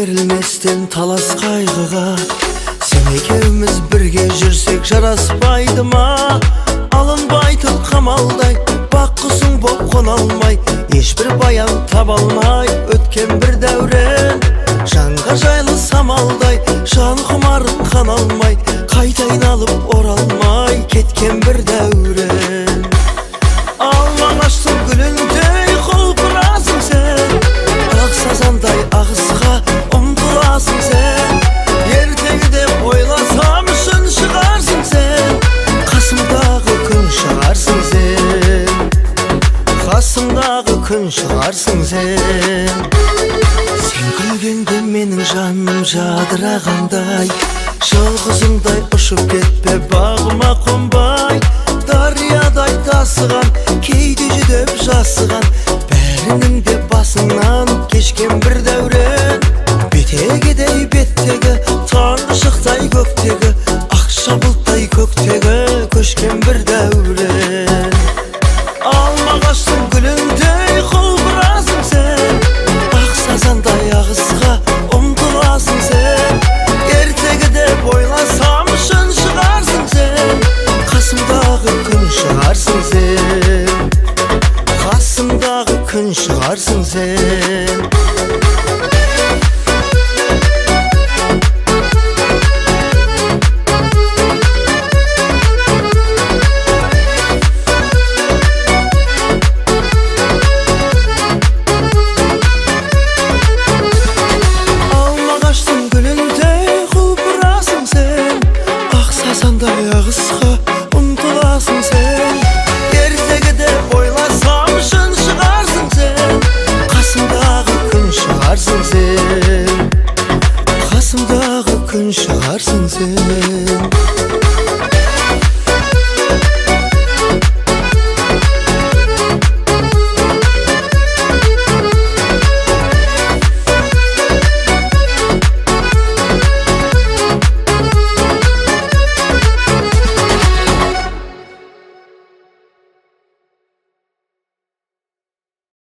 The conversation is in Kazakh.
берілместен талас қайғыға, сен екеуміз бірге жүрсек жараспайды ма? Алынбайтын қамалдай бақ құсың боп қона алмай, ешбір баян таба алмай өткен бір дәурен. Жанға жайлы самалдай жан құмарын қана алмай, қайта айналып оралмай кеткен бір дәурен. Алма ағаштың гүліндей құлпырасың сен, ақ сазандай ағысқа ұмтыласың сен. Ертеңгі деп ойласам үшін шығарсың сен, қасымдағы күн шығарсың сен, қасымдағы күн шығарсың сен. Сен күлгенде менің жаным жадырағандай, жалғызыңдай ұшып кетпе бағыма қонбай. Дариядай тасыған, кейде жүдеп жасыған, бәрінің де басыңнан кешкен бір дәурен. Бетегедей беттегі, таңғы шықтай көктегі, ақша бұлттай көктегі көшкен бір дәурен. Алма ағаштың гүліндей құлпырасың сен, ақ сазандай ағысқа ұмтыласың сен. Ертегі деп ойласам үшін шығарсың сен, қасымдағы күн шығарсың сен, қасымдағы күн шығарсың сен. Ағысқа ұмтыласың сен, ертегі деп ойласам үшін шығарсың сен, қасымдағы күн шығарсың сен, қасымдағы күн шығарсың сен.